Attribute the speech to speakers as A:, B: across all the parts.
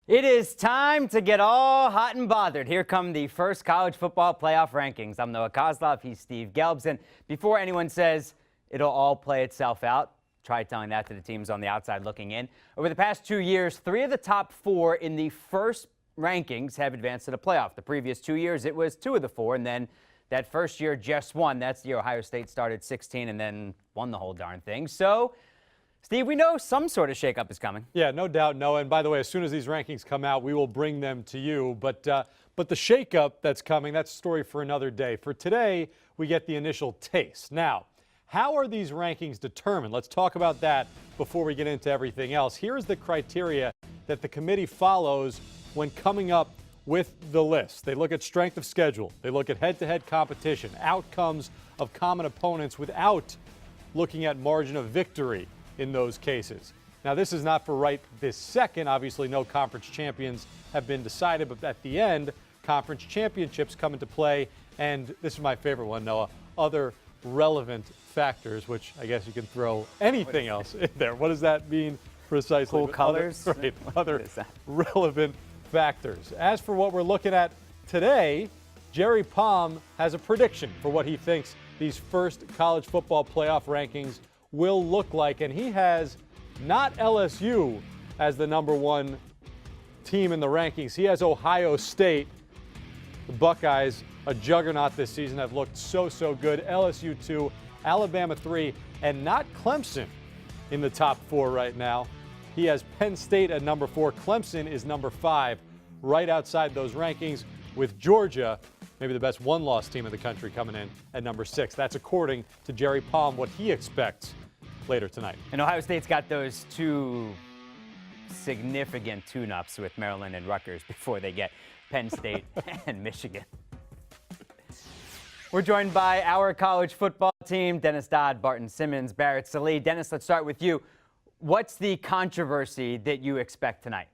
A: It is time to get all hot and bothered. Here come the first college football playoff rankings. I'm Noah Kozlov. He's Steve Gelbs. And before anyone says it'll all play itself out, try telling that to the teams on the outside looking in. Over the past 2 years, 3 of the top 4 in the first rankings have advanced to the playoff. The previous 2 years, it was 2 of the 4, and then that first year just 1. That's the year Ohio State started 16 and then won the whole darn thing. So, Steve, we know some sort of shakeup is coming.
B: Yeah, no doubt, Noah. And by the way, as soon as these rankings come out, we will bring them to you. But the shakeup that's coming, that's a story for another day. For today, we get the initial taste. Now, how are these rankings determined? Let's talk about that before we get into everything else. Here's the criteria that the committee follows when coming up with the list. They look at strength of schedule. They look at head-to-head competition, outcomes of common opponents without looking at margin of victory in those cases. Now, this is not for right this second. Obviously, no conference champions have been decided, but at the end, conference championships come into play. And this is my favorite one, Noah, other relevant factors, which I guess you can throw anything else in there. What does that mean precisely?
A: Cool colors?
B: Other relevant factors. As for what we're looking at today, Jerry Palm has a prediction for what he thinks these first college football playoff rankings will look like, and he has not LSU as the #1 team in the rankings. He has Ohio State. The Buckeyes, a juggernaut this season, have looked so good. LSU 2, Alabama 3, and not Clemson in the top 4 right now. He has Penn State at #4. Clemson is #5, right outside those rankings, with Georgia, maybe the best one-loss team in the country, coming in at #6. That's according to Jerry Palm, what he expects later tonight.
A: And Ohio State's got those 2 significant tune-ups with Maryland and Rutgers before they get Penn State and Michigan. We're joined by our college football team, Dennis Dodd, Barton Simmons, Barrett Sallee. Dennis, let's start with you. What's the controversy that you expect tonight?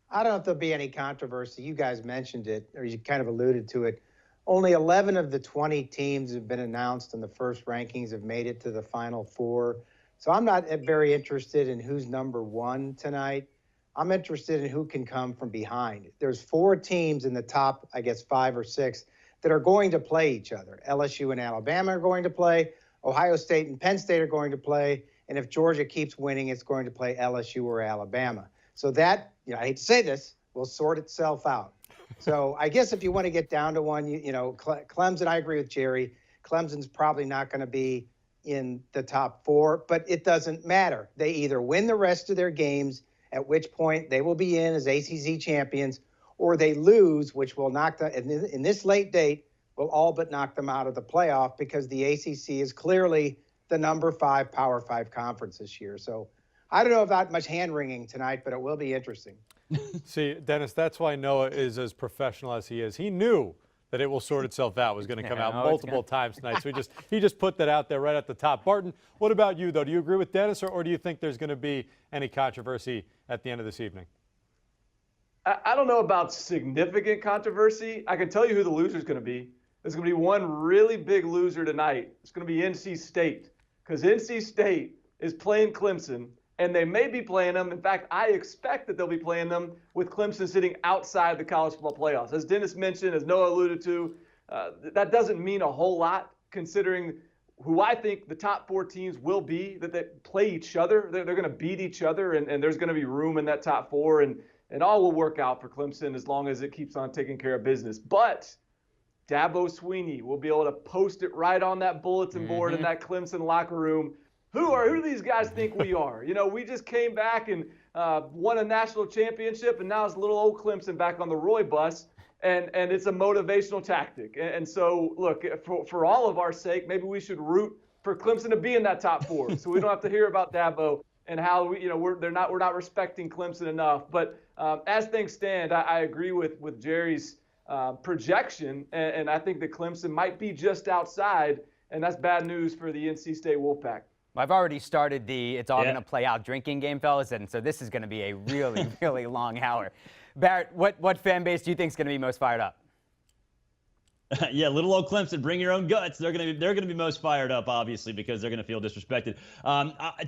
C: I don't know if there'll be any controversy. You guys mentioned it, or you kind of alluded to it. Only 11 of the 20 teams have been announced in the first rankings have made it to the Final Four. So I'm not very interested in who's #1 tonight. I'm interested in who can come from behind. There's 4 teams in the top, I guess, 5 or 6 that are going to play each other. LSU and Alabama are going to play. Ohio State and Penn State are going to play. And if Georgia keeps winning, it's going to play LSU or Alabama. So that, I hate to say this, will sort itself out. So I guess if you want to get down to one, Clemson, I agree with Jerry. Clemson's probably not going to be in the top 4, but it doesn't matter. They either win the rest of their games, at which point they will be in as ACC champions, or they lose, which will knock them, in this late date, will all but knock them out of the playoff, because the ACC is clearly the #5 Power 5 conference this year. So I don't know about much hand-wringing tonight, but it will be interesting.
B: See, Dennis, that's why Noah is as professional as he is. He knew that it will sort itself out, was going to come out multiple times tonight. So he just put that out there right at the top. Barton, what about you, though? Do you agree with Dennis, or do you think there's going to be any controversy at the end of this evening?
D: I don't know about significant controversy. I can tell you who the loser is going to be. There's going to be one really big loser tonight. It's going to be NC State, because NC State is playing Clemson, and they may be playing them. In fact, I expect that they'll be playing them with Clemson sitting outside the college football playoffs. As Dennis mentioned, as Noah alluded to, that doesn't mean a whole lot, considering who I think the top 4 teams will be, that they play each other. They're going to beat each other, and there's going to be room in that top 4, and all will work out for Clemson as long as it keeps on taking care of business. But Dabo Swinney will be able to post it right on that bulletin board in that Clemson locker room. Who do these guys think we are? We just came back and won a national championship, and now it's little old Clemson back on the Roy bus, and it's a motivational tactic. And so, look, for all of our sake, maybe we should root for Clemson to be in that top 4, so we don't have to hear about Dabo and how we're not respecting Clemson enough. But as things stand, I agree with Jerry's projection, and I think that Clemson might be just outside, and that's bad news for the NC State Wolfpack.
A: I've already started the it's all going to play out drinking game, fellas, and so this is going to be a really, really long hour. Barrett, what fan base do you think is going to be most fired up?
E: Yeah, little old Clemson, bring your own guts. They're gonna be most fired up, obviously, because they're gonna feel disrespected.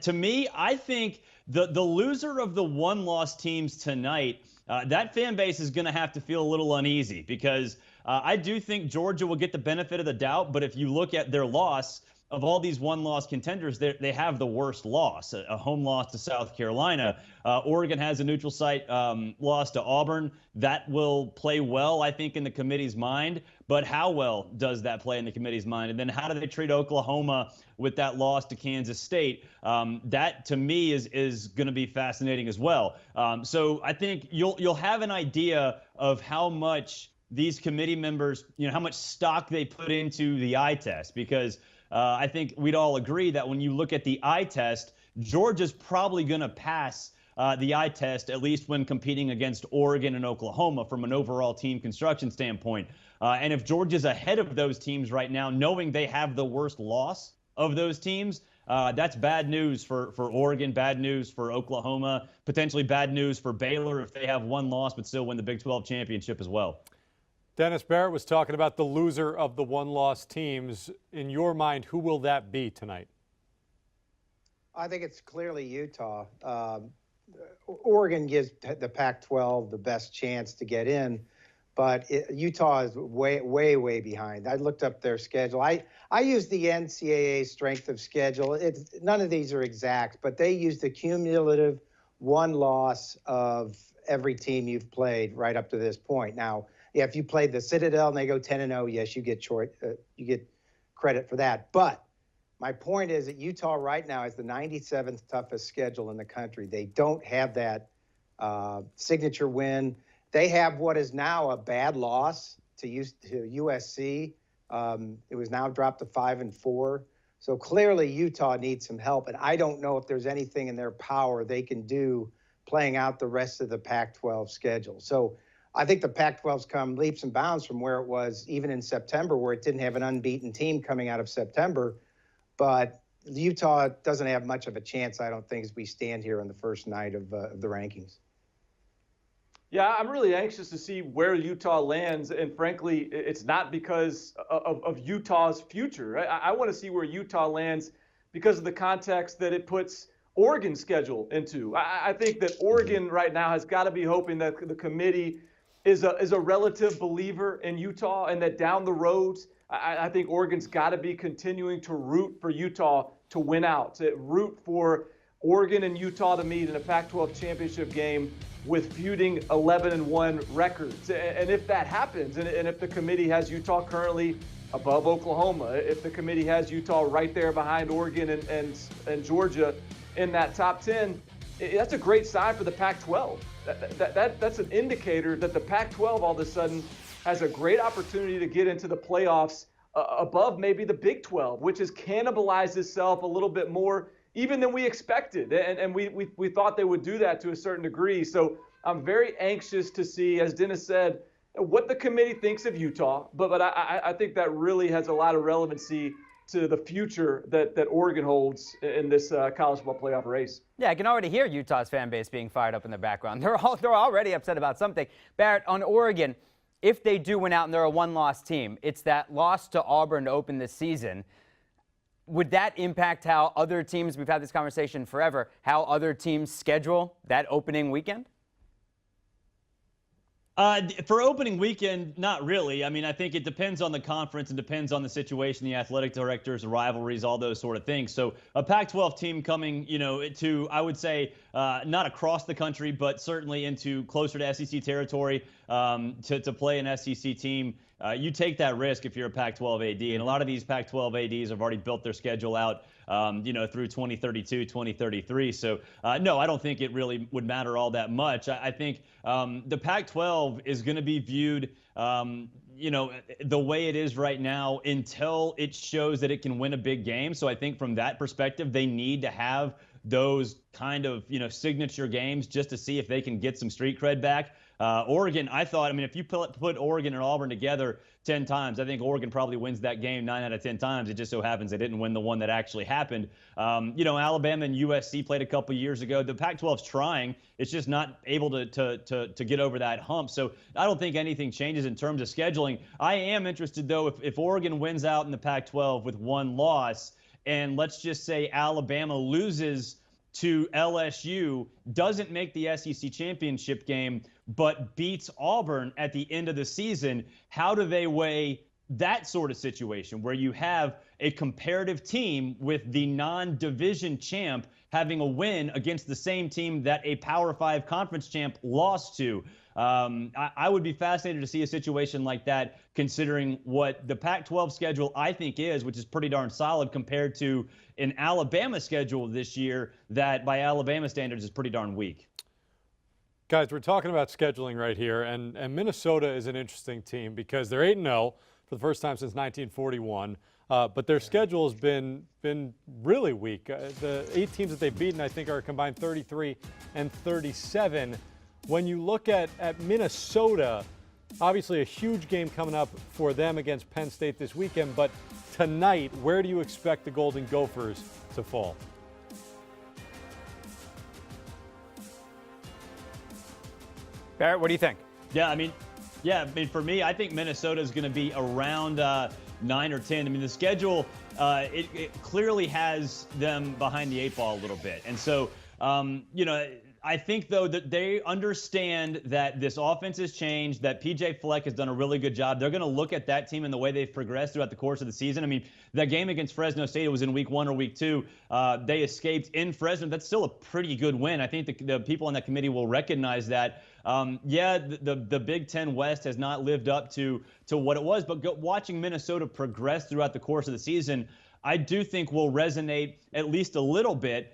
E: To me, I think the loser of the one-loss teams tonight, that fan base is gonna have to feel a little uneasy because I do think Georgia will get the benefit of the doubt. But if you look at their loss, of all these one-loss contenders, they have the worst loss, a home loss to South Carolina. Oregon has a neutral site loss to Auburn. That will play well, I think, in the committee's mind. But how well does that play in the committee's mind? And then how do they treat Oklahoma with that loss to Kansas State? That, to me, is going to be fascinating as well. So I think you'll have an idea of how much these committee members, how much stock they put into the eye test, because I think we'd all agree that when you look at the eye test, Georgia's probably going to pass the eye test, at least when competing against Oregon and Oklahoma from an overall team construction standpoint. And if Georgia's ahead of those teams right now, knowing they have the worst loss of those teams, that's bad news for Oregon, bad news for Oklahoma, potentially bad news for Baylor if they have one loss but still win the Big 12 championship as well.
B: Dennis Barrett was talking about the loser of the one-loss teams. In your mind, who will that be tonight?
C: I think it's clearly Utah. Oregon gives the Pac-12 the best chance to get in, but Utah is way behind. I looked up their schedule. I used the NCAA strength of schedule. None of these are exact, but they use the cumulative one loss of every team you've played right up to this point. Now, yeah, if you played the Citadel and they go 10-0, yes, you get credit for that. But my point is that Utah right now is the 97th toughest schedule in the country. They don't have that signature win. They have what is now a bad loss to USC. It was now dropped to 5-4. So clearly Utah needs some help, and I don't know if there's anything in their power they can do playing out the rest of the Pac-12 schedule. So I think the Pac-12's come leaps and bounds from where it was even in September, where it didn't have an unbeaten team coming out of September. But Utah doesn't have much of a chance, I don't think, as we stand here on the first night of the rankings.
D: Yeah, I'm really anxious to see where Utah lands. And frankly, it's not because of Utah's future. I want to see where Utah lands because of the context that it puts Oregon's schedule into. I think that Oregon right now has got to be hoping that the committee is a relative believer in Utah, and that down the road, I think Oregon's got to be continuing to root for Utah to win out, to root for Oregon and Utah to meet in a Pac-12 championship game with feuding 11-1 records. And if that happens, and if the committee has Utah currently above Oklahoma, if the committee has Utah right there behind Oregon and Georgia in that top 10, that's a great sign for the Pac-12. That's an indicator that the Pac-12 all of a sudden has a great opportunity to get into the playoffs above maybe the Big 12, which has cannibalized itself a little bit more even than we expected. And we thought they would do that to a certain degree. So I'm very anxious to see, as Dennis said, what the committee thinks of Utah. But I think that really has a lot of relevancy to the future that Oregon holds in this college football playoff race.
A: Yeah, I can already hear Utah's fan base being fired up in the background. They're already upset about something. Barrett, on Oregon, if they do win out and they're a one-loss team, it's that loss to Auburn to open this season. Would that impact how other teams, we've had this conversation forever, how other teams schedule that opening weekend?
E: For opening weekend, not really. I mean, I think it depends on the conference and depends on the situation, the athletic directors, the rivalries, all those sort of things. So a Pac-12 team coming, to, I would say, not across the country, but certainly into closer to SEC territory to play an SEC team. You take that risk if you're a Pac-12 AD. And a lot of these Pac-12 ADs have already built their schedule out, through 2032, 2033. So, no, I don't think it really would matter all that much. I think the Pac-12 is going to be viewed, the way it is right now until it shows that it can win a big game. So I think from that perspective, they need to have those kind of, signature games just to see if they can get some street cred back. Oregon, I mean, if you put Oregon and Auburn together 10 times, I think Oregon probably wins that game 9 out of 10 times. It just so happens they didn't win the one that actually happened. Alabama and USC played a couple years ago. The Pac-12's trying. It's just not able to get over that hump. So I don't think anything changes in terms of scheduling. I am interested, though, if Oregon wins out in the Pac-12 with one loss, and let's just say Alabama loses to LSU, doesn't make the SEC championship game, but beats Auburn at the end of the season, how do they weigh that sort of situation where you have a comparative team with the non-division champ having a win against the same team that a Power 5 conference champ lost to? I would be fascinated to see a situation like that, considering what the Pac-12 schedule I think is, which is pretty darn solid compared to an Alabama schedule this year that by Alabama standards is pretty darn weak.
B: Guys, we're talking about scheduling right here, and Minnesota is an interesting team because they're 8-0 for the first time since 1941, but their schedule has been really weak. The 8 teams that they've beaten, I think, are combined 33 and 37. When you look at Minnesota, obviously a huge game coming up for them against Penn State this weekend, but tonight, where do you expect the Golden Gophers to fall?
A: Barrett, what do you think?
E: Yeah, I mean, for me, I think Minnesota is going to be around 9 or 10. I mean, the schedule, it clearly has them behind the 8 ball a little bit. And so, I think, though, that they understand that this offense has changed, that P.J. Fleck has done a really good job. They're going to look at that team and the way they've progressed throughout the course of the season. I mean, that game against Fresno State, it was in week 1 or week 2. They escaped in Fresno. That's still a pretty good win. I think the people on that committee will recognize that. The Big Ten West has not lived up to what it was, but watching Minnesota progress throughout the course of the season, I do think will resonate at least a little bit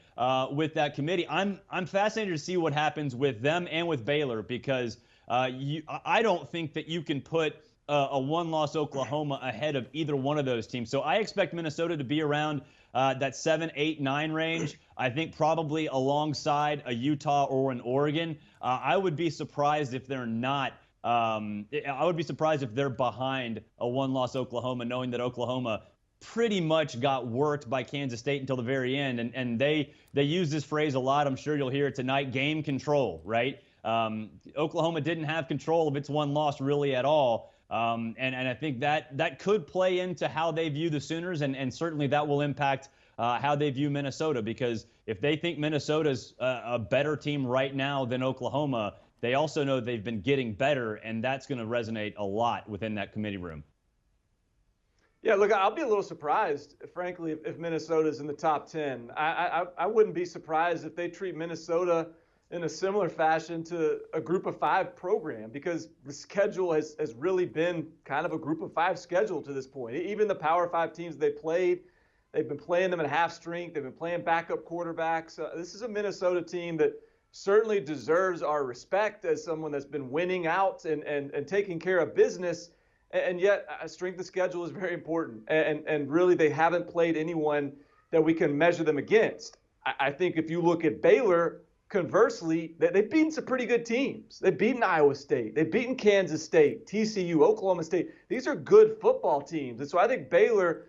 E: with that committee. I'm fascinated to see what happens with them and with Baylor because I don't think that you can put a one-loss Oklahoma ahead of either one of those teams. So I expect Minnesota to be around that 7, 8, 9 range. I think probably alongside a Utah or an Oregon. I would be surprised if they're not. I would be surprised if they're behind a one-loss Oklahoma, knowing that Oklahoma pretty much got worked by Kansas State until the very end. And they use this phrase a lot. I'm sure you'll hear it tonight, game control, right? Oklahoma didn't have control of its one loss really at all. And I think that could play into how they view the Sooners, and certainly that will impact how they view Minnesota, because if they think Minnesota's a better team right now than Oklahoma, they also know they've been getting better, and that's going to resonate a lot within that committee room.
D: Yeah, look, I'll be a little surprised, frankly, if Minnesota's in the top 10. I wouldn't be surprised if they treat Minnesota in a similar fashion to a group of 5 program, because the schedule has really been kind of a group of 5 schedule to this point. Even the Power 5 teams they've been playing them at half strength. They've been playing backup quarterbacks. This is a Minnesota team that certainly deserves our respect as someone that's been winning out and taking care of business. And yet, strength of schedule is very important. And really, they haven't played anyone that we can measure them against. I think if you look at Baylor, conversely, they've beaten some pretty good teams. They've beaten Iowa State. They've beaten Kansas State, TCU, Oklahoma State. These are good football teams. And so I think Baylor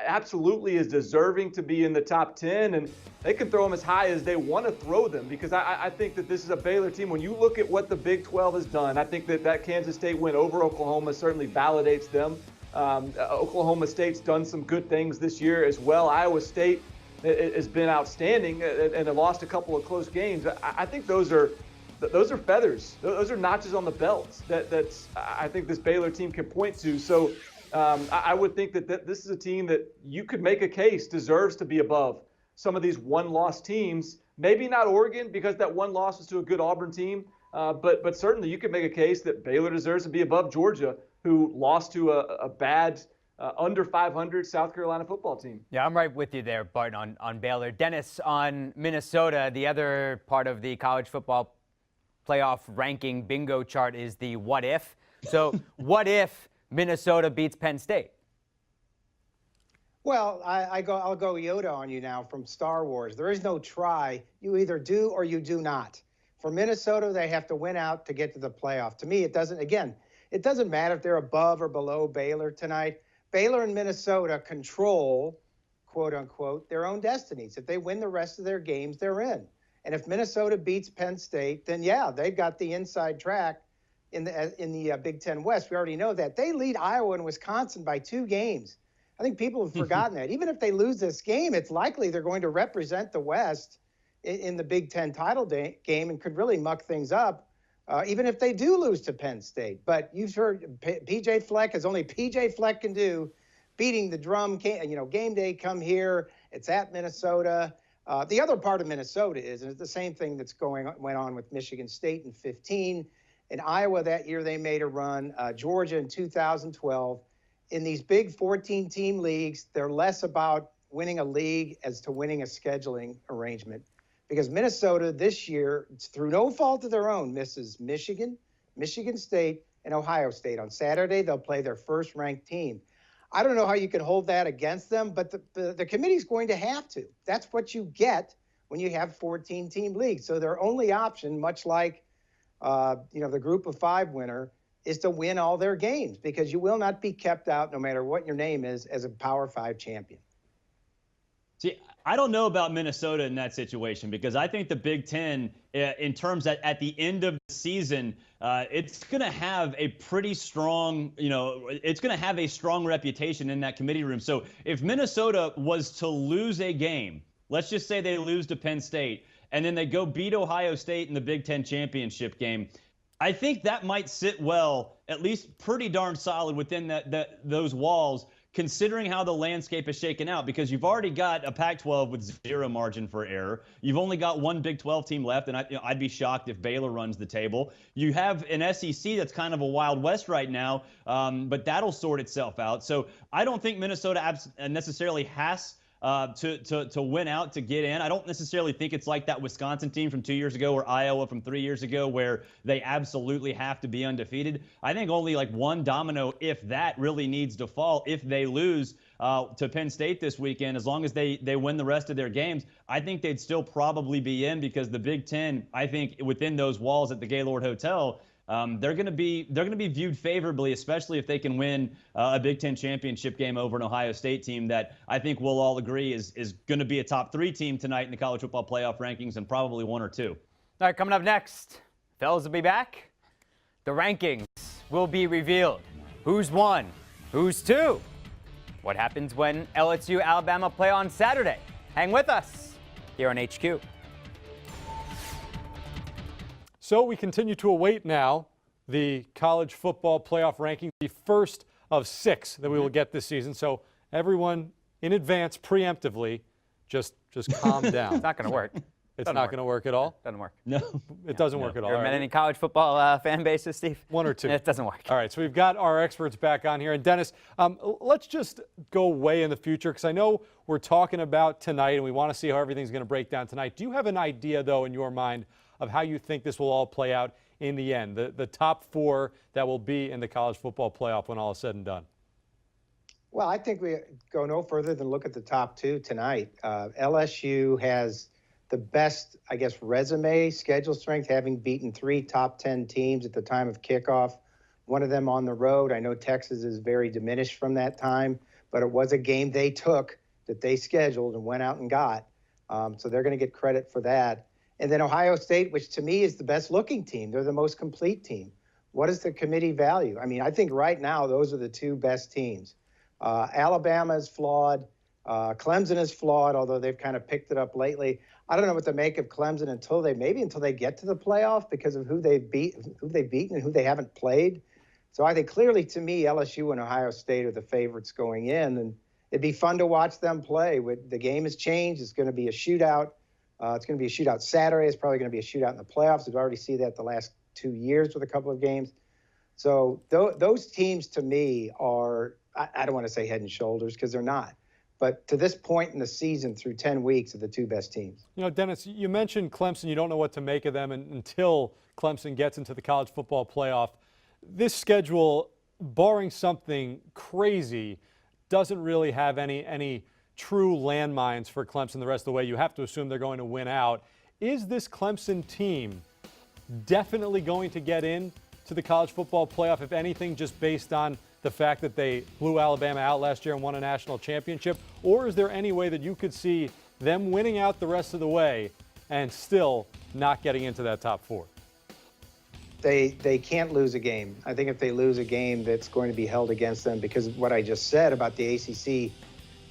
D: absolutely is deserving to be in the top 10, and they can throw them as high as they want to throw them, because I think that this is a Baylor team. When you look at what the Big 12 has done, I think that Kansas State win over Oklahoma certainly validates them. Oklahoma State's done some good things this year as well. Iowa State has been outstanding and have lost a couple of close games. I think those are feathers. Those are notches on the belt that's I think this Baylor team can point to. So I would think that this is a team that you could make a case deserves to be above some of these one-loss teams. Maybe not Oregon, because that one loss was to a good Auburn team, but certainly you could make a case that Baylor deserves to be above Georgia, who lost to a bad under 500 South Carolina football team.
A: Yeah, I'm right with you there, Barton, on Baylor. Dennis, on Minnesota, the other part of the college football playoff ranking bingo chart is the what if. So what if Minnesota beats Penn State?
C: Well, I'll go Yoda on you now from Star Wars. There is no try. You either do or you do not. For Minnesota, they have to win out to get to the playoff. To me, it doesn't matter if they're above or below Baylor tonight. Baylor and Minnesota control, quote unquote, their own destinies. If they win the rest of their games, they're in. And if Minnesota beats Penn State, then yeah, they've got the inside track in the Big Ten West. We already know that. They lead Iowa and Wisconsin by 2 games. I think people have forgotten that. Even if they lose this game, it's likely they're going to represent the West in the Big Ten title game and could really muck things up, even if they do lose to Penn State. But you've heard P.J. Fleck, as only P.J. Fleck can do, beating the drum, game day, come here. It's at Minnesota. The other part of Minnesota is, and it's the same thing went on with Michigan State in 2015. In Iowa that year, they made a run. Georgia in 2012. In these big 14-team leagues, they're less about winning a league as to winning a scheduling arrangement. Because Minnesota this year, through no fault of their own, misses Michigan, Michigan State, and Ohio State. On Saturday, they'll play their first-ranked team. I don't know how you can hold that against them, but the committee's going to have to. That's what you get when you have 14-team leagues. So their only option, much like the group of 5 winner, is to win all their games, because you will not be kept out, no matter what your name is, as a Power 5 champion.
E: See, I don't know about Minnesota in that situation, because I think the Big Ten, in terms at the end of the season, it's going to have a pretty strong, it's going to have a strong reputation in that committee room. So if Minnesota was to lose a game, let's just say they lose to Penn State, and then they go beat Ohio State in the Big Ten championship game, I think that might sit well, at least pretty darn solid within those walls, considering how the landscape is shaken out, because you've already got a Pac-12 with 0 margin for error. You've only got 1 Big 12 team left, and I'd be shocked if Baylor runs the table. You have an SEC that's kind of a Wild West right now, but that'll sort itself out. So I don't think Minnesota necessarily has to win out to get in. I don't necessarily think it's like that Wisconsin team from 2 years ago or Iowa from 3 years ago, where they absolutely have to be undefeated. I think only like one domino, if that, really needs to fall if they lose to Penn State this weekend. As long as they win the rest of their games, I think they'd still probably be in, because the Big Ten, I think, within those walls at the Gaylord Hotel, they're going to be viewed favorably, especially if they can win a Big Ten championship game over an Ohio State team that I think we'll all agree is going to be a top 3 team tonight in the college football playoff rankings, and probably 1 or 2.
A: All right, coming up next, fellas will be back. The rankings will be revealed. Who's 1? Who's 2? What happens when LSU Alabama play on Saturday? Hang with us here on HQ.
B: So we continue to await now the college football playoff rankings, the first of 6 that we will get this season. So everyone in advance, preemptively, just calm down.
A: It's not going to work.
B: It's not going to work at all?
A: Doesn't work.
B: No, it doesn't work at all.
A: You ever met any college football fan bases, Steve?
B: 1 or 2.
A: It doesn't work.
B: All right, so we've got our experts back on here. And Dennis, let's just go way in the future, because I know we're talking about tonight and we want to see how everything's going to break down tonight. Do you have an idea, though, in your mind of how you think this will all play out in the end, the top 4 that will be in the college football playoff when all is said and done?
C: Well, I think we go no further than look at the top 2 tonight. LSU has the best, I guess, resume, schedule strength, having beaten 3 top 10 teams at the time of kickoff, one of them on the road. I know Texas is very diminished from that time, but it was a game they took that they scheduled and went out and got. So they're going to get credit for that. And then Ohio State, which to me is the best looking team. They're the most complete team. What is the committee value? I mean, I think right now those are the 2 best teams. Alabama is flawed. Clemson is flawed, although they've kind of picked it up lately. I don't know what to make of Clemson until they get to the playoff, because of who they've beaten and who they haven't played. So I think clearly, to me, LSU and Ohio State are the favorites going in, and it'd be fun to watch them play. The game has changed. It's going to be a shootout. It's going to be a shootout Saturday. It's probably going to be a shootout in the playoffs. We've already seen that the last 2 years with a couple of games. So those teams, to me, are, I don't want to say head and shoulders, because they're not. But to this point in the season, through 10 weeks, are the 2 best teams.
B: Dennis, you mentioned Clemson. You don't know what to make of them until Clemson gets into the college football playoff. This schedule, barring something crazy, doesn't really have any true landmines for Clemson the rest of the way. You have to assume they're going to win out. Is this Clemson team definitely going to get in to the college football playoff, if anything, just based on the fact that they blew Alabama out last year and won a national championship? Or is there any way that you could see them winning out the rest of the way and still not getting into that top 4?
C: They can't lose a game. I think if they lose a game, that's going to be held against them because of what I just said about the ACC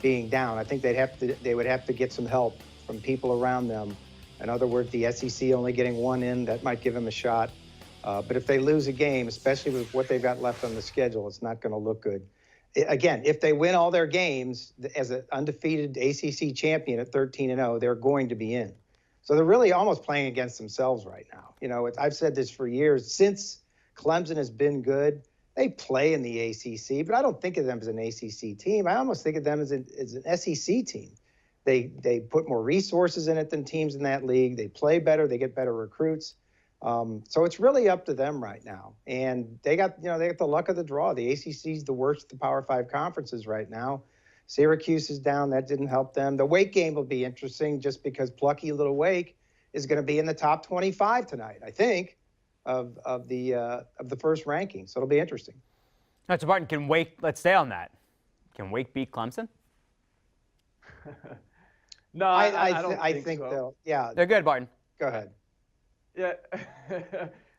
C: being down. I think they would have to get some help from people around them. In other words, the SEC only getting one in, that might give them a shot. But if they lose a game, especially with what they've got left on the schedule, it's not going to look good. Again, if they win all their games as an undefeated ACC champion at 13-0, they're going to be in. So they're really almost playing against themselves right now. You know, I've said this for years. Since Clemson has been good, they play in the ACC, but I don't think of them as an ACC team. I almost think of them as an SEC team. They put more resources in it than teams in that league. They play better. They get better recruits. So it's really up to them right now. And they got the luck of the draw. The ACC is the worst of the Power 5 conferences right now. Syracuse is down. That didn't help them. The Wake game will be interesting just because plucky little Wake is going to be in the top 25 tonight, I think, of the first ranking. So it'll be interesting.
A: Now, so Barton, can Wake, let's stay on that. Can Wake beat Clemson?
D: No, I think
C: so. Yeah.
A: They're good, Barton.
C: Go ahead.
D: Yeah.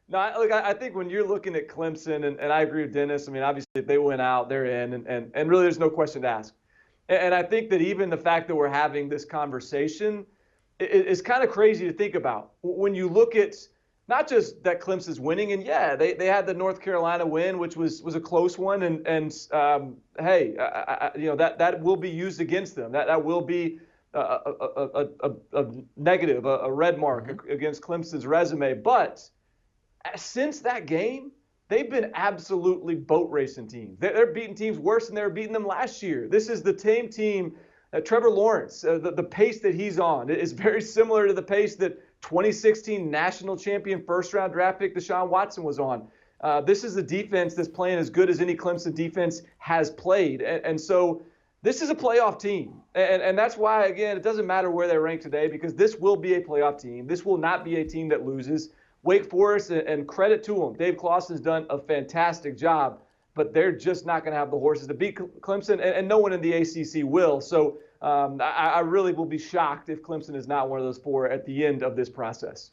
D: No, look, I think when you're looking at Clemson, and I agree with Dennis, I mean, obviously, if they win out, they're in, and really there's no question to ask. And I think that even the fact that we're having this conversation is kind of crazy to think about. When you look at not just that Clemson's winning, and yeah, they had the North Carolina win, which was a close one, and hey, that will be used against them. That will be a negative, a red mark against Clemson's resume. But since that game, they've been absolutely boat racing teams. They're beating teams worse than they were beating them last year. This is the same team. Trevor Lawrence, the pace that he's on is very similar to the pace that 2016 national champion first-round draft pick Deshaun Watson was on. This is a defense that's playing as good as any Clemson defense has played. And so this is a playoff team. And that's why, again, it doesn't matter where they rank today because this will be a playoff team. This will not be a team that loses. Wake Forest, and credit to them, Dave Clawson's done a fantastic job, but they're just not going to have the horses to beat Clemson, and no one in the ACC will. So I really will be shocked if Clemson is not one of those 4 at the end of this process.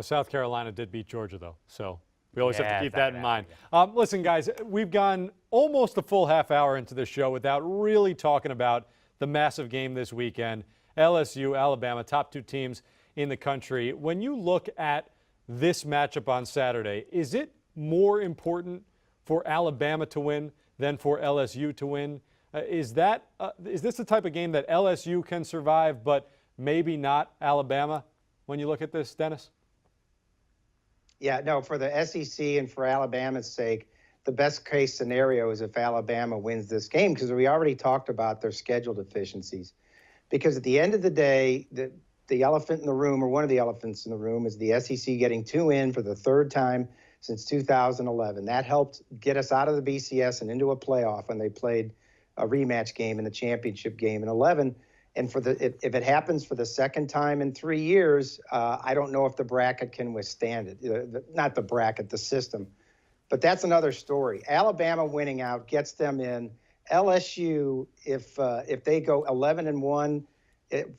B: South Carolina did beat Georgia, though, so we always have to keep that in mind.
A: Yeah.
B: Listen, guys, we've gone almost a full half hour into this show without really talking about the massive game this weekend. LSU, Alabama, top 2 teams in the country. When you look at this matchup on Saturday, is it more important for Alabama to win than for LSU to win? Is this the type of game that LSU can survive, but maybe not Alabama when you look at this, Dennis?
C: Yeah, no, for the SEC and for Alabama's sake, the best case scenario is if Alabama wins this game because we already talked about their schedule deficiencies. Because at the end of the day, the elephant in the room, or one of the elephants in the room, is the SEC getting 2 in for the 3rd time since 2011. That helped get us out of the BCS and into a playoff when they played a rematch game in the championship game in 11. And if it happens for the 2nd time in 3 years, I don't know if the bracket can withstand it. Not the bracket, the system. But that's another story. Alabama winning out gets them in. LSU, if they go 11-1,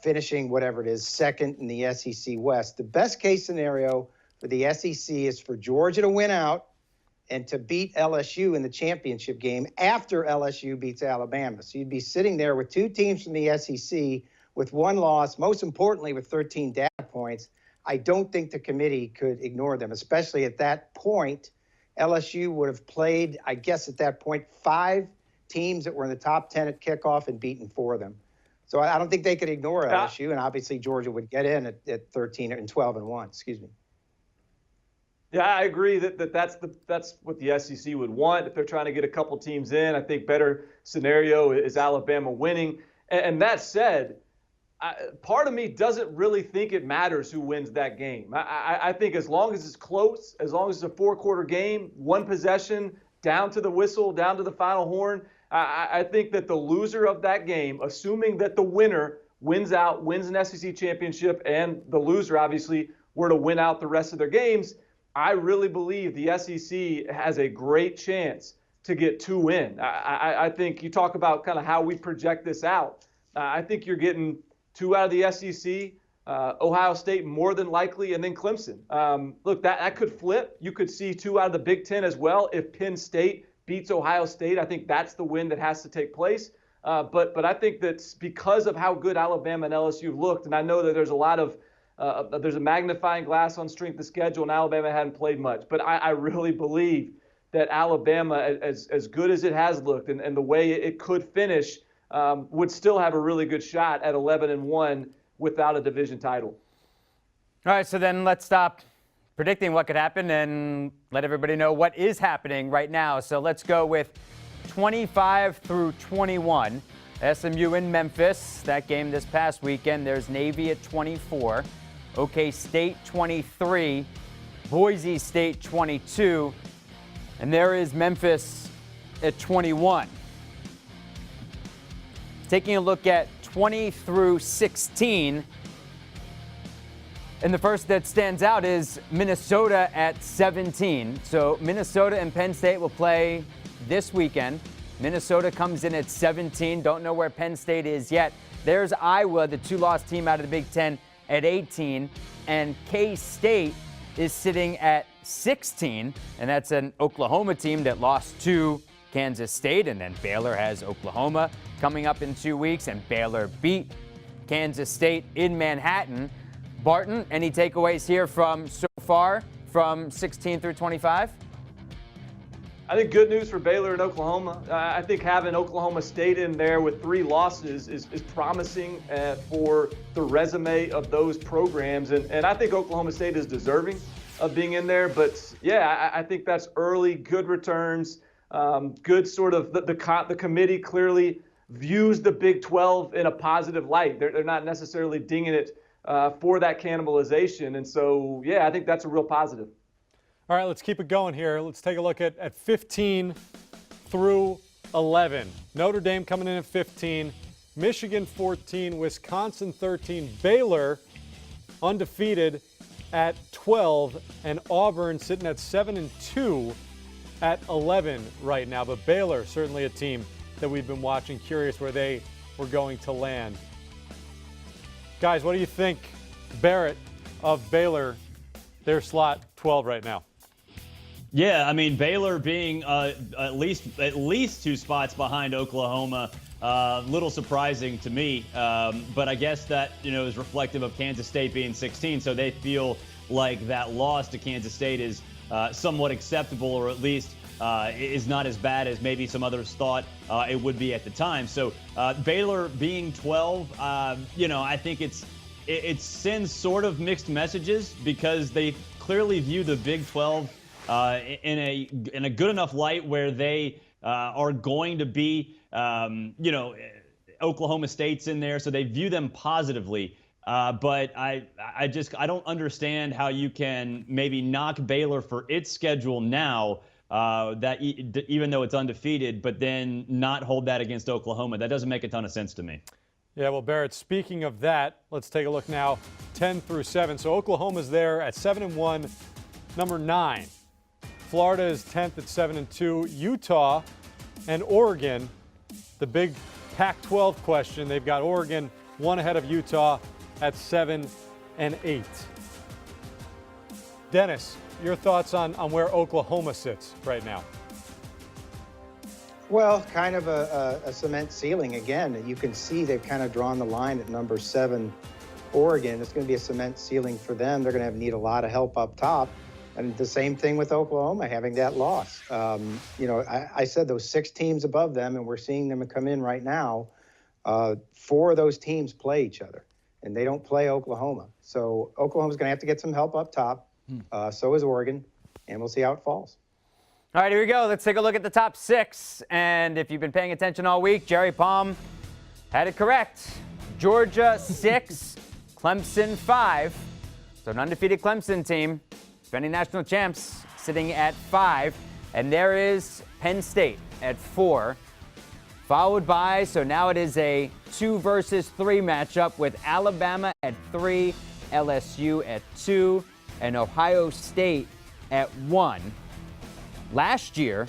C: finishing whatever it is, 2nd in the SEC West. The best case scenario for the SEC is for Georgia to win out and to beat LSU in the championship game after LSU beats Alabama. So you'd be sitting there with 2 teams from the SEC with 1 loss, most importantly with 13 data points. I don't think the committee could ignore them, especially at that point. LSU would have played, I guess at that point, 5 teams that were in the top 10 at kickoff and beaten 4 of them. So I don't think they could ignore LSU, and obviously Georgia would get in at 13 and 12-1. Excuse me.
D: Yeah, I agree that's what the SEC would want if they're trying to get a couple teams in. I think better scenario is Alabama winning. And that said, part of me doesn't really think it matters who wins that game. I think as long as it's close, as long as it's a 4-quarter game, 1 possession, down to the whistle, down to the final horn, I think that the loser of that game, assuming that the winner wins out, wins an SEC championship, and the loser obviously were to win out the rest of their games, I really believe the SEC has a great chance to get 2 wins. I think you talk about kind of how we project this out. I think you're getting 2 out of the SEC, Ohio State more than likely, and then Clemson. Look, that could flip. You could see 2 out of the Big Ten as well. If Penn State beats Ohio State, I think that's the win that has to take place. But I think that's because of how good Alabama and LSU looked, and I know that there's a lot of there's a magnifying glass on strength of schedule, and Alabama hadn't played much. But I really believe that Alabama, as good as it has looked and the way it could finish, would still have a really good shot at 11-1 without a division title.
A: All right, so then let's stop predicting what could happen and let everybody know what is happening right now. So let's go with 25 through 21. SMU in Memphis, that game this past weekend. There's Navy at 24, OK State 23, Boise State 22, and there is Memphis at 21. Taking a look at 20 through 16, and the first that stands out is Minnesota at 17. So Minnesota and Penn State will play this weekend. Minnesota comes in at 17. Don't know where Penn State is yet. There's Iowa, the 2-loss team out of the Big Ten, at 18. And K-State is sitting at 16. And that's an Oklahoma team that lost to Kansas State. And then Baylor has Oklahoma coming up in 2 weeks. And Baylor beat Kansas State in Manhattan. Barton, any takeaways here from so far from 16 through 25?
D: I think good news for Baylor and Oklahoma. I think having Oklahoma State in there with 3 losses is promising for the resume of those programs. And I think Oklahoma State is deserving of being in there. But, yeah, I think that's early, good returns, good sort of the committee clearly views the Big 12 in a positive light. They're not necessarily dinging it for that cannibalization. And so, yeah, I think that's a real positive.
B: All right, let's keep it going here. Let's take a look at 15 through 11. Notre Dame coming in at 15, Michigan 14, Wisconsin 13, Baylor undefeated at 12, and Auburn sitting at 7-2 at 11 right now. But Baylor, certainly a team that we've been watching, curious where they were going to land. Guys, what do you think, Barrett of Baylor, their slot 12 right now?
E: Yeah, I mean, Baylor being at least 2 spots behind Oklahoma, little surprising to me. But I guess that, is reflective of Kansas State being 16, so they feel like that loss to Kansas State is somewhat acceptable, or at least is not as bad as maybe some others thought it would be at the time. So Baylor being 12, I think it sends sort of mixed messages, because they clearly view the Big 12 in a good enough light where they are going to be, Oklahoma State's in there, so they view them positively. But I don't understand how you can maybe knock Baylor for its schedule now, that even though it's undefeated, but then not hold that against Oklahoma. That doesn't make a ton of sense to me.
B: Yeah, well, Barrett, speaking of that, let's take a look now, 10 through 7. So Oklahoma's there at 7-1, number 9. Florida is 10th at 7-2. Utah and Oregon, the big Pac-12 question. They've got Oregon 1 ahead of Utah at 7-8. Dennis, your thoughts on where Oklahoma sits right now?
C: Well, kind of a cement ceiling again. You can see they've kind of drawn the line at number 7, Oregon. It's going to be a cement ceiling for them. They're going to need a lot of help up top. And the same thing with Oklahoma having that loss. I said those 6 teams above them, and we're seeing them come in right now. 4 of those teams play each other, and they don't play Oklahoma. So Oklahoma's going to have to get some help up top. So is Oregon, and we'll see how it falls.
A: All right, here we go. Let's take a look at the top 6. And if you've been paying attention all week, Jerry Palm had it correct. Georgia 6, Clemson 5. So an undefeated Clemson team, defending national champs, sitting at 5. And there is Penn State at 4. Followed by, so now it is a 2 versus 3 matchup with Alabama at 3, LSU at 2, and Ohio State at 1. Last year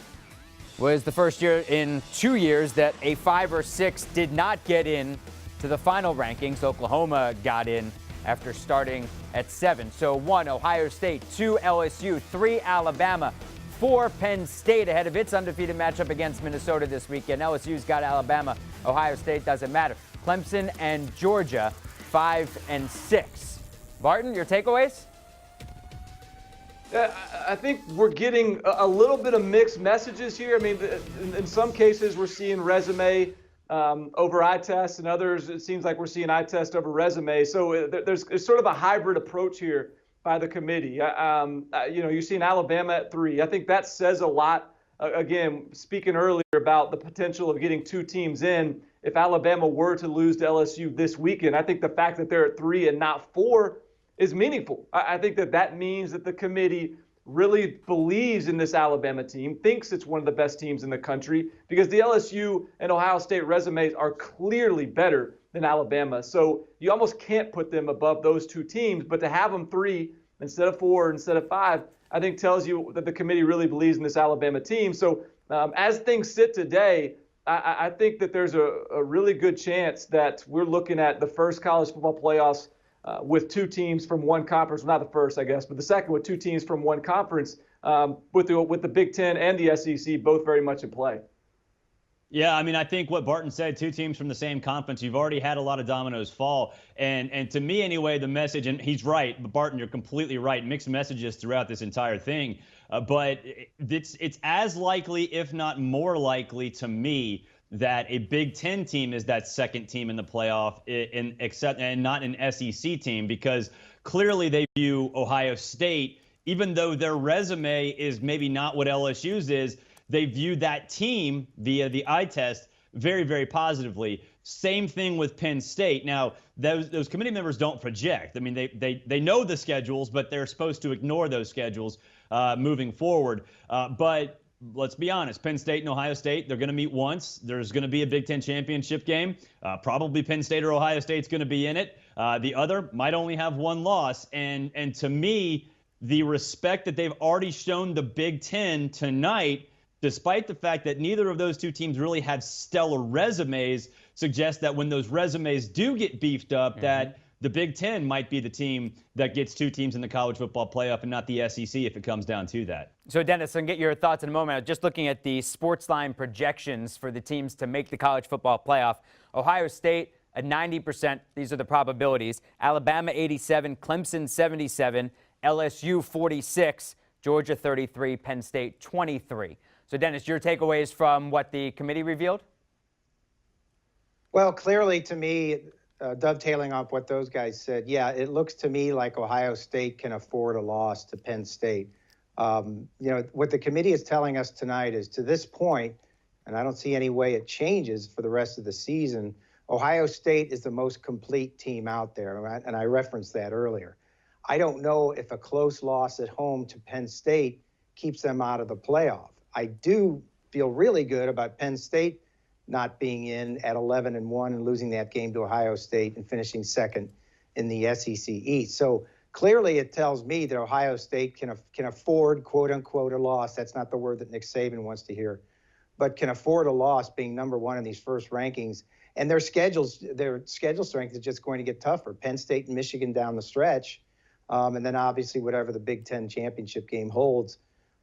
A: was the first year in 2 years that a 5 or 6 did not get in to the final rankings. Oklahoma got in after starting at 7. So 1, Ohio State, 2, LSU, 3, Alabama, 4, Penn State ahead of its undefeated matchup against Minnesota this weekend. LSU's got Alabama. Ohio State doesn't matter. Clemson and Georgia, 5 and 6. Barton, your takeaways?
D: I think we're getting a little bit of mixed messages here. I mean, in some cases, we're seeing resume over eye test, and others, it seems like we're seeing eye test over resume. So there's sort of a hybrid approach here by the committee. You're seeing Alabama at 3. I think that says a lot. Again, speaking earlier about the potential of getting 2 teams in, if Alabama were to lose to LSU this weekend, I think the fact that they're at 3 and not 4 is meaningful. I think that means that the committee really believes in this Alabama team, thinks it's one of the best teams in the country, because the LSU and Ohio State resumes are clearly better than Alabama. So you almost can't put them above those 2 teams, but to have them 3 instead of 4, instead of 5, I think tells you that the committee really believes in this Alabama team. So as things sit today, I think that there's a really good chance that we're looking at the first college football playoffs with 2 teams from one conference. Well, not the first, I guess, but the second with 2 teams from one conference, with the Big Ten and the SEC both very much in play.
E: Yeah, I mean, I think what Barton said, 2 teams from the same conference, you've already had a lot of dominoes fall. And to me, anyway, the message, and he's right, but Barton, you're completely right, mixed messages throughout this entire thing. But it's as likely, if not more likely to me, that a Big Ten team is that second team in the playoff, and not an SEC team, because clearly they view Ohio State, even though their resume is maybe not what LSU's is, they view that team via the eye test very, very positively. Same thing with Penn State. Now, those committee members don't project. I mean, they know the schedules, but they're supposed to ignore those schedules moving forward. But let's be honest, Penn State and Ohio State, they're going to meet once. There's going to be a Big Ten championship game. Probably Penn State or Ohio State's going to be in it. The other might only have 1 loss. And to me, the respect that they've already shown the Big Ten tonight, despite the fact that neither of those 2 teams really have stellar resumes, suggests that when those resumes do get beefed up, that the Big Ten might be the team that gets 2 teams in the college football playoff and not the SEC if it comes down to that.
A: So, Dennis, I'll get your thoughts in a moment. Just looking at the Sportsline projections for the teams to make the college football playoff. Ohio State at 90%. These are the probabilities. Alabama 87, Clemson 77, LSU 46, Georgia 33, Penn State 23. So, Dennis, your takeaways from what the committee revealed?
C: Well, clearly to me, dovetailing off what those guys said, yeah, it looks to me like Ohio State can afford a loss to Penn State. What the committee is telling us tonight is, to this point, and I don't see any way it changes for the rest of the season, Ohio State is the most complete team out there, and I referenced that earlier. I don't know if a close loss at home to Penn State keeps them out of the playoff. I do feel really good about Penn State not being in at 11-1 and losing that game to Ohio State and finishing second in the SEC East. So clearly it tells me that Ohio State can afford, quote unquote, a loss. That's not the word that Nick Saban wants to hear, but can afford a loss being number 1 in these first rankings. And their schedule strength is just going to get tougher. Penn State and Michigan down the stretch, and then obviously whatever the Big Ten championship game holds.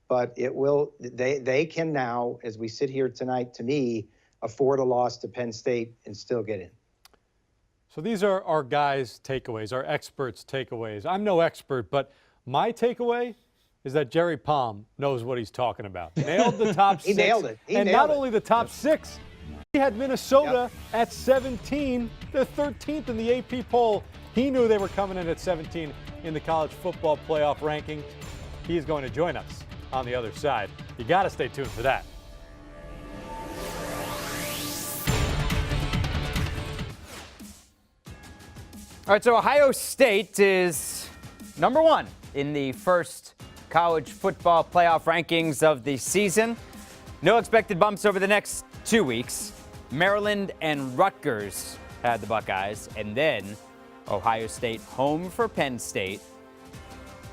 C: But it will. They can now, as we sit here tonight, to me, afford a loss to Penn State and still get in.
B: So these are our guys' takeaways, our experts' takeaways. I'm no expert, but my takeaway is that Jerry Palm knows what he's talking about. Nailed the top 6.
C: He nailed it.
B: And not only the top 6, he had Minnesota at 17, the 13th in the AP poll. He knew they were coming in at 17 in the college football playoff rankings. He is going to join us on the other side. You got to stay tuned for that.
A: All right, so Ohio State is number 1 in the first college football playoff rankings of the season. No expected bumps over the next 2 weeks. Maryland and Rutgers had the Buckeyes, and then Ohio State home for Penn State.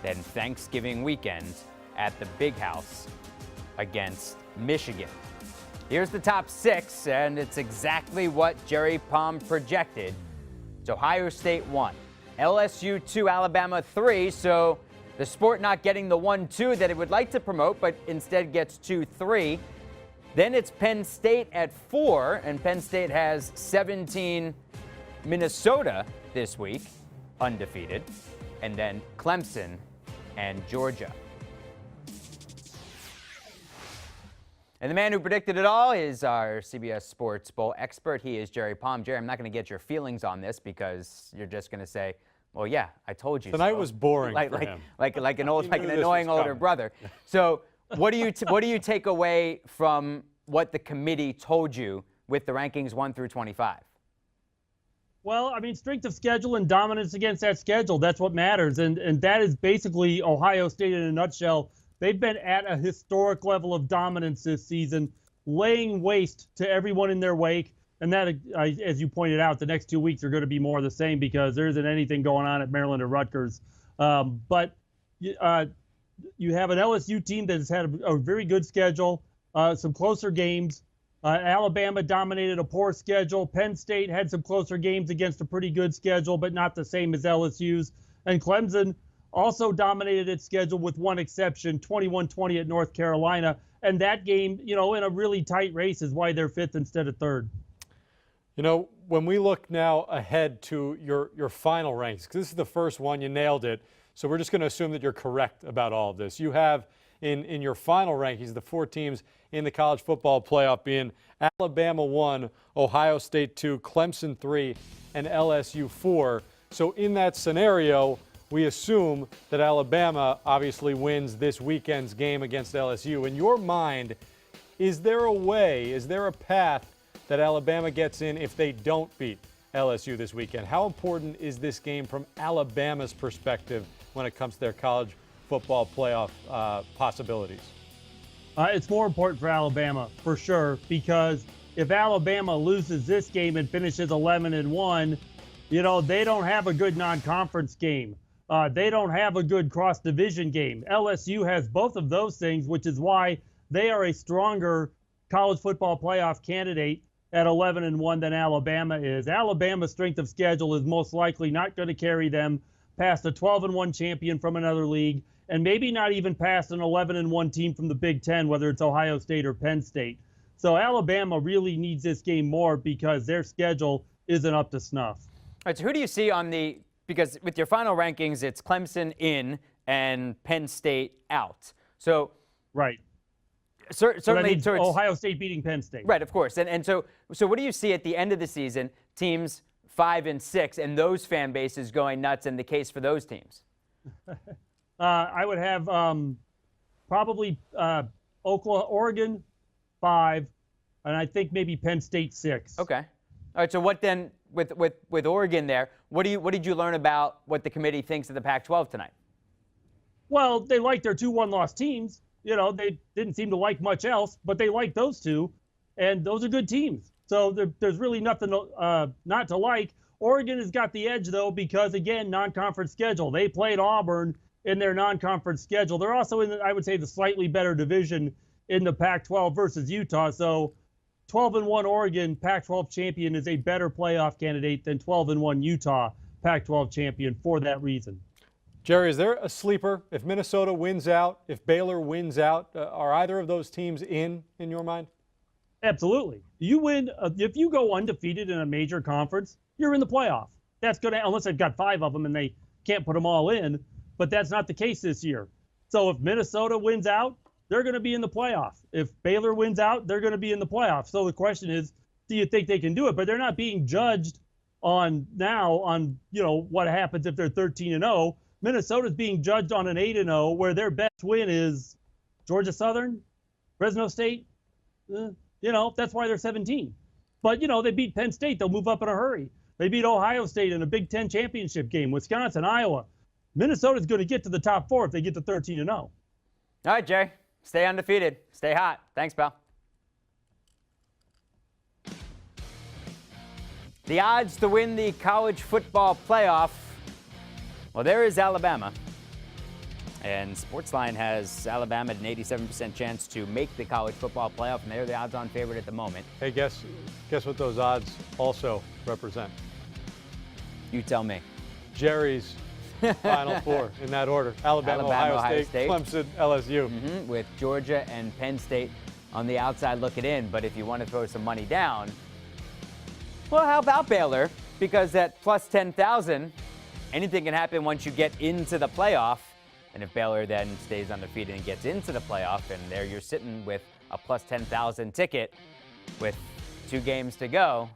A: Then Thanksgiving weekend at the Big House against Michigan. Here's the top 6, and it's exactly what Jerry Palm projected. It's Ohio State 1, LSU 2, Alabama 3, so the sport not getting the 1-2 that it would like to promote, but instead gets 2-3. Then it's Penn State at 4, and Penn State has 17 Minnesota this week, undefeated, and then Clemson and Georgia. And the man who predicted it all is our CBS Sports Bowl expert. He is Jerry Palm. Jerry, I'm not going to get your feelings on this because you're just going to say, well, yeah, I told you
B: Tonight
A: so.
B: was boring
A: like,
B: for
A: like,
B: him.
A: Like an annoying older
B: coming.
A: brother. So what do you take away from what the committee told you with the rankings 1 through 25?
F: Well, I mean, strength of schedule and dominance against that schedule, that's what matters. And that is basically Ohio State in a nutshell. They've been at a historic level of dominance this season, laying waste to everyone in their wake. And that, as you pointed out, the next 2 weeks are going to be more of the same because there isn't anything going on at Maryland or Rutgers. But you have an LSU team that has had a very good schedule, some closer games. Alabama dominated a poor schedule. Penn State had some closer games against a pretty good schedule, but not the same as LSU's. And Clemson also dominated its schedule with one exception, 21-20 at North Carolina. And that game, in a really tight race is why they're 5th instead of 3rd.
B: When we look now ahead to your final ranks, because this is the first one, you nailed it. So we're just going to assume that you're correct about all of this. You have in your final rankings the 4 teams in the college football playoff being Alabama 1, Ohio State 2, Clemson 3, and LSU 4. So in that scenario, we assume that Alabama obviously wins this weekend's game against LSU. In your mind, is there a path that Alabama gets in if they don't beat LSU this weekend? How important is this game from Alabama's perspective when it comes to their college football playoff possibilities?
F: It's more important for Alabama, for sure, because if Alabama loses this game and finishes 11-1, they don't have a good non-conference game. They don't have a good cross-division game. LSU has both of those things, which is why they are a stronger college football playoff candidate at 11-1 than Alabama is. Alabama's strength of schedule is most likely not going to carry them past a 12-1 champion from another league, and maybe not even past an 11-1 team from the Big Ten, whether it's Ohio State or Penn State. So Alabama really needs this game more because their schedule isn't up to snuff.
A: All right, so who do you see because with your final rankings, it's Clemson in and Penn State out. So
F: right.
A: Certainly
F: towards Ohio State beating Penn State.
A: Right, of course. And so what do you see at the end of the season, teams 5 and 6, and those fan bases going nuts, and the case for those teams?
F: I would have probably Oregon 5, and I think maybe Penn State 6.
A: Okay. All right. So what then with Oregon there? What did you learn about what the committee thinks of the Pac-12 tonight?
F: Well, they like their 2 one-loss teams. They didn't seem to like much else, but they like those 2, and those are good teams. So there's really nothing not to like. Oregon has got the edge, though, because, again, non-conference schedule. They played Auburn in their non-conference schedule. They're also in, I would say, the slightly better division in the Pac-12 versus Utah. So 12-1 Oregon Pac-12 champion is a better playoff candidate than 12-1 Utah Pac-12 champion for that reason.
B: Jerry, is there a sleeper? If Minnesota wins out, if Baylor wins out, are either of those teams in your mind?
F: Absolutely. You win if you go undefeated in a major conference, you're in the playoff. That's going to, unless they've got 5 of them and they can't put them all in, but that's not the case this year. So if Minnesota wins out, they're going to be in the playoff. If Baylor wins out, they're going to be in the playoff. So the question is, do you think they can do it? But they're not being judged on what happens if they're 13-0. Minnesota's being judged on an 8-0 where their best win is Georgia Southern, Fresno State. That's why they're 17. But, they beat Penn State. They'll move up in a hurry. They beat Ohio State in a Big Ten championship game, Wisconsin, Iowa. Minnesota's going to get to the top 4 if they get to 13-0.
A: All right, Jay. Stay undefeated. Stay hot. Thanks, pal. The The odds to win the college football playoff, well, there is Alabama. And Sportsline has Alabama at an 87% chance to make the college football playoff, and they're the odds-on favorite at the moment.
B: Hey, guess what those odds also represent?
A: You tell me.
B: Jerry's Final Four in that order. Alabama, Ohio State, Clemson, LSU.
A: With Georgia and Penn State on the outside looking in. But if you want to throw some money down, well, how about Baylor? Because at plus 10,000, anything can happen once you get into the playoff. And if Baylor then stays undefeated and gets into the playoff, and there you're sitting with a plus 10,000 ticket with 2 games to go,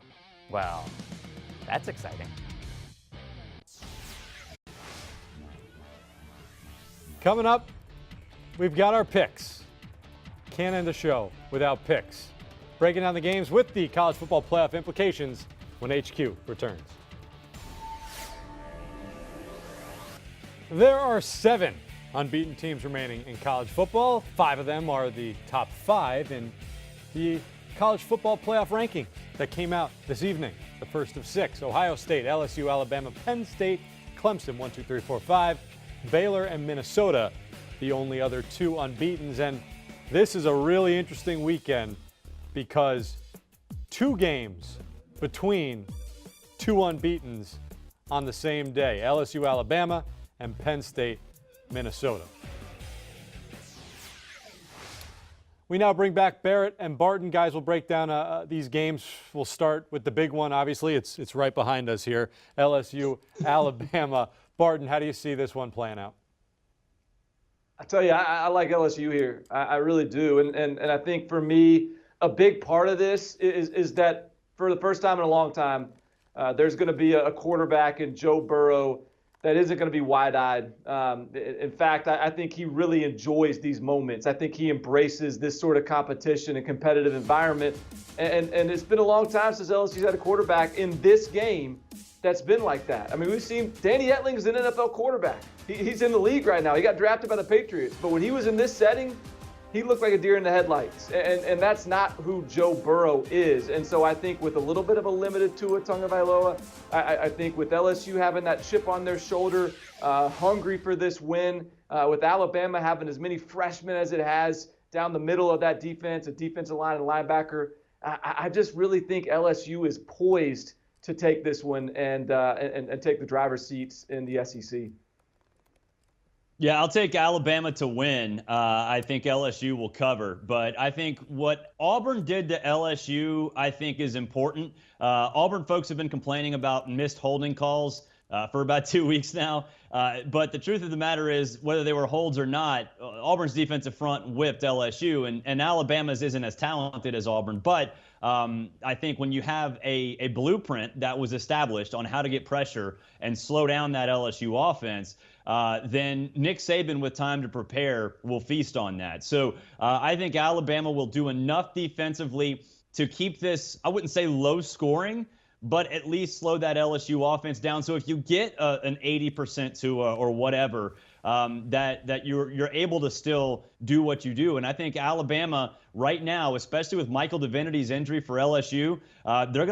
A: well, that's exciting.
B: Coming up, we've got our picks. Can't end the show without picks. Breaking down the games with the college football playoff implications when HQ returns. There are 7 unbeaten teams remaining in college football. 5 of them are the top 5 in the college football playoff ranking that came out this evening, the first of 6. Ohio State, LSU, Alabama, Penn State, Clemson, 1, 2, 3, 4, 5. Baylor and Minnesota, the only other 2 unbeatens. And this is a really interesting weekend because 2 games between 2 unbeatens on the same day, LSU, Alabama, and Penn State, Minnesota. We now bring back Barrett and Barton. Guys, we'll break down these games. We'll start with the big one. Obviously, it's right behind us here, LSU, Alabama. Barton, how do you see this one playing out?
D: I tell you, I like LSU here. I really do. And I think for me, a big part of this is that for the first time in a long time, there's going to be a quarterback in Joe Burrow that isn't going to be wide-eyed. In fact, I think he really enjoys these moments. I think he embraces this sort of competition and competitive environment. And it's been a long time since LSU's had a quarterback in this game that's been like that. I mean, we've seen Danny Etling's an NFL quarterback. He's in the league right now. He got drafted by the Patriots. But when he was in this setting, he looked like a deer in the headlights. And that's not who Joe Burrow is. And so I think with a little bit of a limited Tua Tagovailoa, I think with LSU having that chip on their shoulder, hungry for this win, with Alabama having as many freshmen as it has down the middle of that defense, a defensive line and linebacker, I just really think LSU is poised to take this one and take the driver's seats in the SEC.
E: Yeah, I'll take Alabama to win. I think LSU will cover. But I think what Auburn did to LSU, I think, is important. Auburn folks have been complaining about missed holding calls for about 2 weeks now. But the truth of the matter is, whether they were holds or not, Auburn's defensive front whipped LSU. And Alabama's isn't as talented as Auburn. But I think when you have a blueprint that was established on how to get pressure and slow down that LSU offense, then Nick Saban, with time to prepare, will feast on that. So I think Alabama will do enough defensively to keep this, I wouldn't say low scoring, but at least slow that LSU offense down. So if you get an 80% to or whatever, that you're able to still do what you do. And I think Alabama right now, especially with Michael Divinity's injury for LSU, LSU's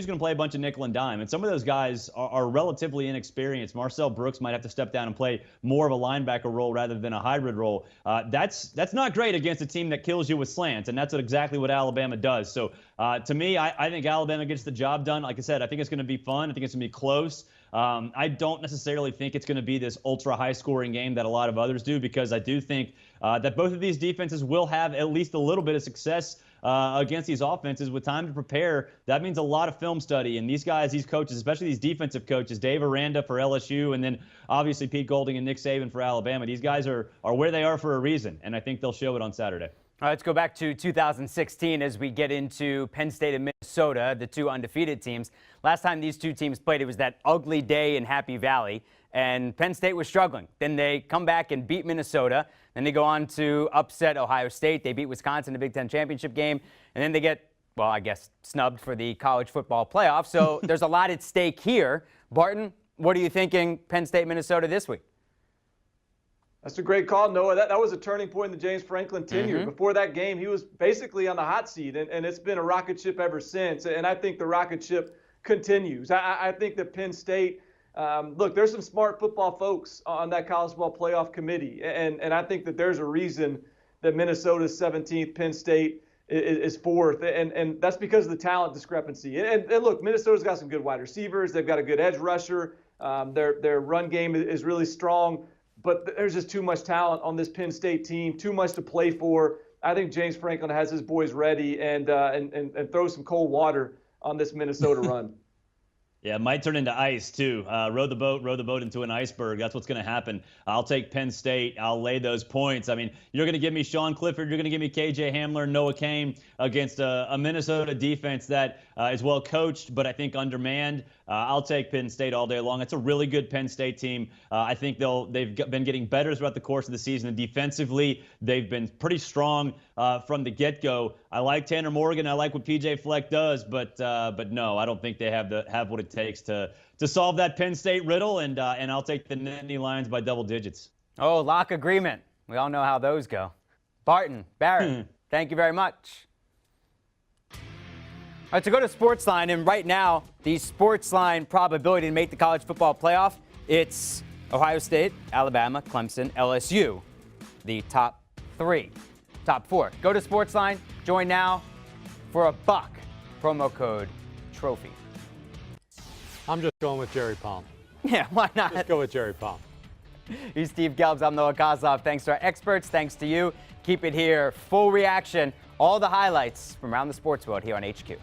E: going to play a bunch of nickel and dime. And some of those guys are relatively inexperienced. Marcel Brooks might have to step down and play more of a linebacker role rather than a hybrid role. That's not great against a team that kills you with slants, and that's exactly what Alabama does. So to me, I think Alabama gets the job done. Like I said, I think it's going to be fun. I think it's going to be close. I don't necessarily think it's going to be this ultra high scoring game that a lot of others do, because I do think that both of these defenses will have at least a little bit of success against these offenses with time to prepare. That means a lot of film study. And these guys, these coaches, especially these defensive coaches, Dave Aranda for LSU, and then obviously Pete Golding and Nick Saban for Alabama, these guys are where they are for a reason. And I think they'll show it on Saturday.
A: All right, let's go back to 2016 as we get into Penn State and Minnesota, the 2 undefeated teams. Last time these 2 teams played, it was that ugly day in Happy Valley, and Penn State was struggling. Then they come back and beat Minnesota. Then they go on to upset Ohio State. They beat Wisconsin in the Big Ten championship game. And then they get, well, I guess, snubbed for the college football playoff. So there's a lot at stake here. Barton, what are you thinking Penn State, Minnesota this week?
D: That's a great call, Noah. That was a turning point in the James Franklin tenure. Before that game, he was basically on the hot seat, and it's been a rocket ship ever since. And I think the rocket ship continues. I think that Penn State, look, there's some smart football folks on that college football playoff committee, and I think that there's a reason that Minnesota's 17th, Penn State is 4th, and that's because of the talent discrepancy. And look, Minnesota's got some good wide receivers. They've got a good edge rusher. Their run game is really strong, but there's just too much talent on this Penn State team, too much to play for. I think James Franklin has his boys ready and throw some cold water on this Minnesota run.
E: Yeah, it might turn into ice, too. Row the boat into an iceberg. That's what's going to happen. I'll take Penn State. I'll lay those points. I mean, you're going to give me Sean Clifford. You're going to give me K.J. Hamler, Noah Kane against a Minnesota defense that is well coached, but I think undermanned. I'll take Penn State all day long. It's a really good Penn State team. I think they've been getting better throughout the course of the season. And defensively, they've been pretty strong from the get-go. I like Tanner Morgan. I like what P.J. Fleck does, but no, I don't think they have what it takes to solve that Penn State riddle. And I'll take the Nittany Lions by double digits.
A: Oh, lock agreement. We all know how those go. Barton, Barrett, thank you very much. All right, so go to Sportsline, and right now, the Sportsline probability to make the college football playoff, it's Ohio State, Alabama, Clemson, LSU, the top 4. Go to Sportsline, join now for $1, promo code TROPHY.
B: I'm just going with Jerry Palm.
A: Yeah, why not?
B: Let's go with Jerry Palm.
A: He's Steve Gelbs. I'm Noah Kozlov. Thanks to our experts. Thanks to you. Keep it here. Full reaction. All the highlights from around the sports world here on HQ.